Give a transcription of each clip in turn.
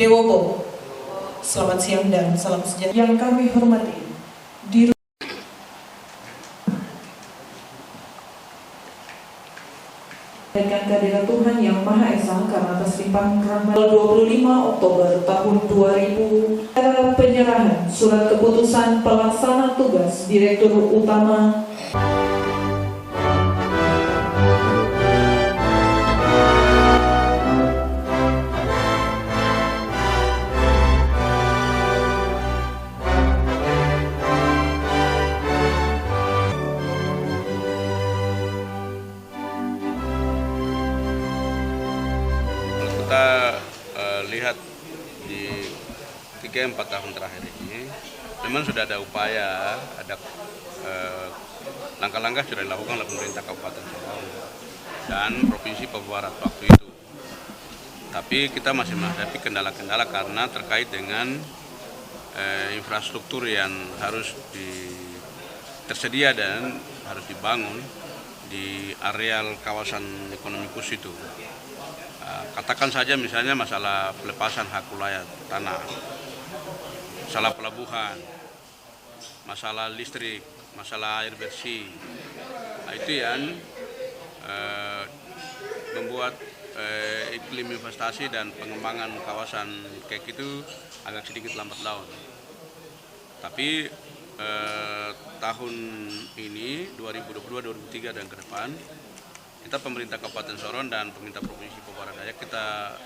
Dewobo. Selamat siang dan salam sejahtera. Yang kami hormati, dengan kehadirat Tuhan Yang Maha Esa karena atas limpahan rahmat 25 Oktober tahun 2000 penyerahan surat keputusan pelaksana tugas Direktur Utama kita lihat di 3-4 tahun terakhir ini memang sudah ada upaya, ada langkah-langkah sudah dilakukan oleh pemerintah Kabupaten Sorong dan Provinsi Papua Barat waktu itu. Tapi kita masih menghadapi kendala-kendala karena terkait dengan infrastruktur yang harus tersedia dan harus dibangun di areal kawasan ekonomi khusus itu. Katakan saja misalnya masalah pelepasan hak wilayah tanah, masalah pelabuhan, masalah listrik, masalah air bersih. Nah, itu yang membuat iklim investasi dan pengembangan kawasan KEK itu agak sedikit lambat laun. Tapi tahun ini 2022-2023 dan ke depan kita pemerintah Kabupaten Sorong dan pemerintah Provinsi Papua Barat Daya kita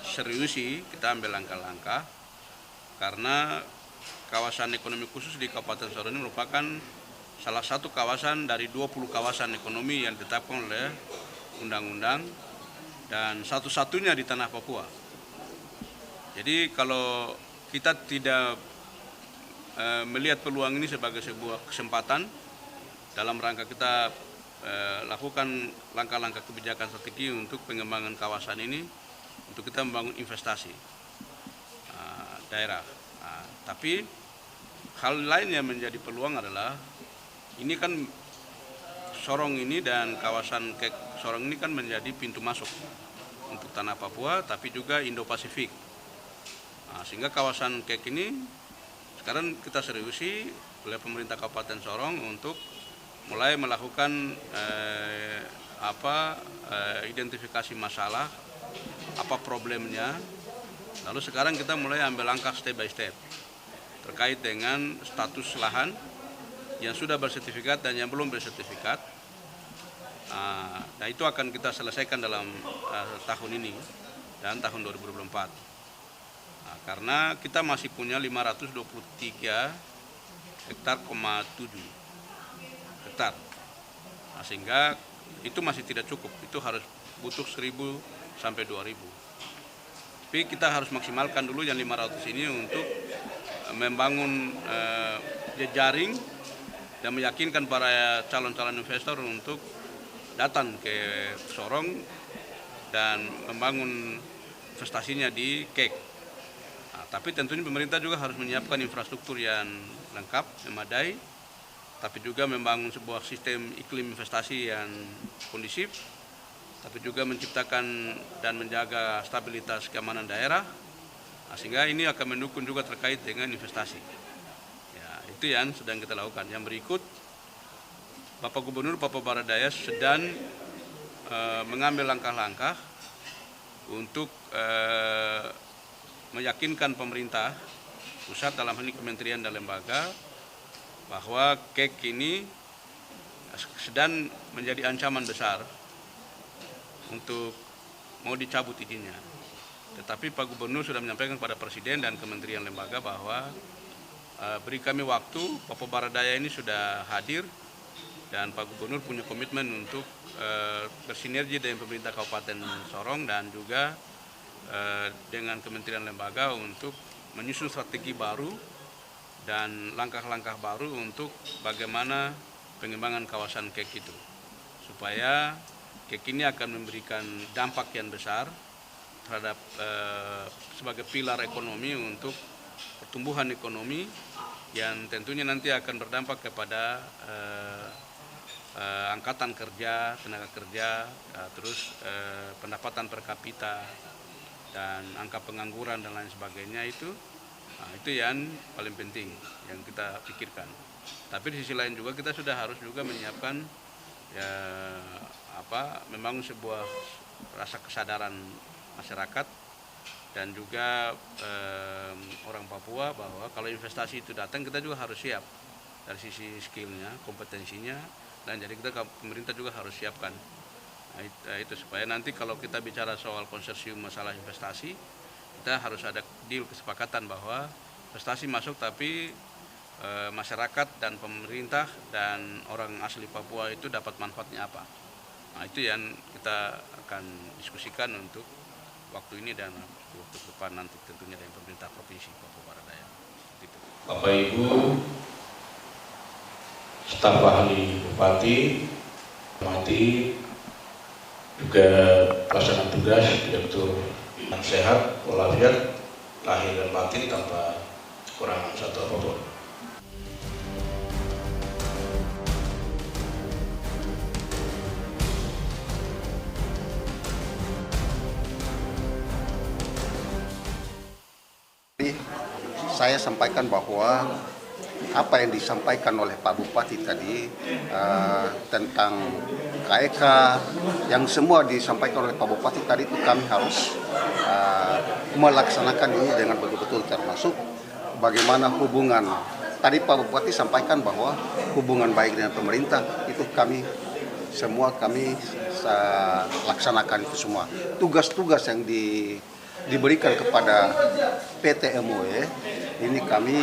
seriusi, kita ambil langkah-langkah karena kawasan ekonomi khusus di Kabupaten Sorong ini merupakan salah satu kawasan dari 20 kawasan ekonomi yang ditetapkan oleh undang-undang dan satu-satunya di tanah Papua. Jadi kalau kita tidak melihat peluang ini sebagai sebuah kesempatan dalam rangka kita lakukan langkah-langkah kebijakan strategi untuk pengembangan kawasan ini untuk kita membangun investasi daerah. Tapi hal lain yang menjadi peluang adalah ini kan Sorong ini dan kawasan KEK Sorong ini kan menjadi pintu masuk untuk tanah Papua tapi juga Indo-Pasifik. Sehingga kawasan KEK ini sekarang kita seriusi oleh pemerintah Kabupaten Sorong untuk mulai melakukan identifikasi masalah, apa problemnya. Lalu sekarang kita mulai ambil langkah step by step terkait dengan status lahan yang sudah bersertifikat dan yang belum bersertifikat. Nah, itu akan kita selesaikan dalam tahun ini dan tahun 2024. Karena kita masih punya 523 hektar, 7 hektar. Sehingga itu masih tidak cukup, itu harus butuh 1.000 sampai 2.000. Tapi kita harus maksimalkan dulu yang 500 ini untuk membangun jejaring dan meyakinkan para calon-calon investor untuk datang ke Sorong dan membangun investasinya di KEK. Tapi tentunya pemerintah juga harus menyiapkan infrastruktur yang lengkap, memadai, tapi juga membangun sebuah sistem iklim investasi yang kondusif, tapi juga menciptakan dan menjaga stabilitas keamanan daerah, sehingga ini akan mendukung juga terkait dengan investasi. Ya, itu yang sedang kita lakukan. Yang berikut, Bapak Gubernur Papua Barat Daya sedang mengambil langkah-langkah untuk meyakinkan pemerintah pusat dalam hal ini kementerian dan lembaga bahwa KEK ini sedang menjadi ancaman besar untuk mau dicabut izinnya. Tetapi Pak Gubernur sudah menyampaikan kepada Presiden dan Kementerian Lembaga bahwa beri kami waktu, Papua Barat Daya ini sudah hadir dan Pak Gubernur punya komitmen untuk bersinergi dengan pemerintah Kabupaten Sorong dan juga dengan Kementerian Lembaga untuk menyusun strategi baru dan langkah-langkah baru untuk bagaimana pengembangan kawasan KEK itu. Supaya KEK ini akan memberikan dampak yang besar terhadap sebagai pilar ekonomi untuk pertumbuhan ekonomi yang tentunya nanti akan berdampak kepada angkatan kerja, tenaga kerja, terus pendapatan per kapita, dan angka pengangguran dan lain sebagainya itu yang paling penting yang kita pikirkan. Tapi di sisi lain juga kita sudah harus juga menyiapkan memang sebuah rasa kesadaran masyarakat dan juga orang Papua bahwa kalau investasi itu datang kita juga harus siap dari sisi skillnya, kompetensinya, dan jadi pemerintah juga harus siapkan. Itu supaya nanti kalau kita bicara soal konsorsium masalah investasi, kita harus ada deal kesepakatan bahwa investasi masuk tapi masyarakat dan pemerintah dan orang asli Papua itu dapat manfaatnya apa. Itu yang kita akan diskusikan untuk waktu ini dan waktu depan nanti tentunya dengan pemerintah provinsi Papua Barat Daya. Gitu. Bapak Ibu, staf ahli Bupati, juga pelaksana tugas Direktur yang sehat, walafiat, lahir dan batin tanpa kurang satu apapun. Saya sampaikan bahwa apa yang disampaikan oleh Pak Bupati tadi tentang KEK yang semua disampaikan oleh Pak Bupati tadi itu kami harus melaksanakan ini dengan betul-betul, termasuk bagaimana hubungan. Tadi Pak Bupati sampaikan bahwa hubungan baik dengan pemerintah itu kami laksanakan itu semua. Tugas-tugas yang diberikan kepada PT MOE ini kami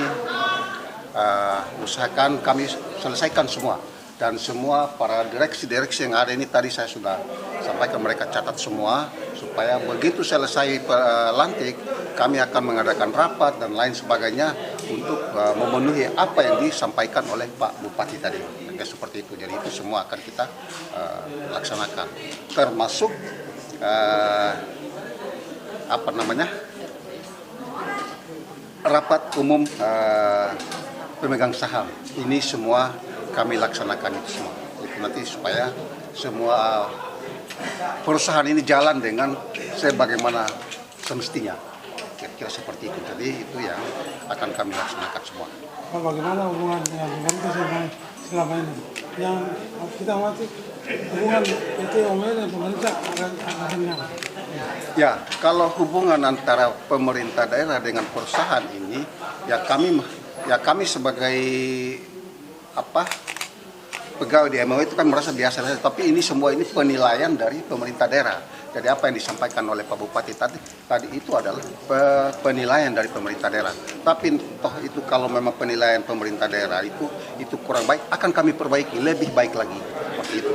usahakan kami selesaikan semua, dan semua para direksi yang ada ini tadi saya sudah sampaikan, mereka catat semua supaya begitu selesai lantik kami akan mengadakan rapat dan lain sebagainya untuk memenuhi apa yang disampaikan oleh Pak Bupati tadi. Seperti itu, jadi itu semua akan kita laksanakan, termasuk rapat umum pemegang saham. Ini semua kami laksanakan itu semua. Itu nanti supaya semua perusahaan ini jalan dengan sebagaimana semestinya. Kira-kira seperti itu. Jadi itu yang akan kami laksanakan semua. Bagaimana hubungan dengan pemerintah selama ini? Yang kita amati hubungan PT MOE dan pemerintah akan Ya, kalau hubungan antara pemerintah daerah dengan perusahaan ini, ya kami sebagai pegawai di MOE itu kan merasa biasa saja, tapi ini semua ini penilaian dari pemerintah daerah. Jadi apa yang disampaikan oleh Pak Bupati tadi itu adalah penilaian dari pemerintah daerah. Tapi toh itu kalau memang penilaian pemerintah daerah itu kurang baik, akan kami perbaiki lebih baik lagi seperti itu.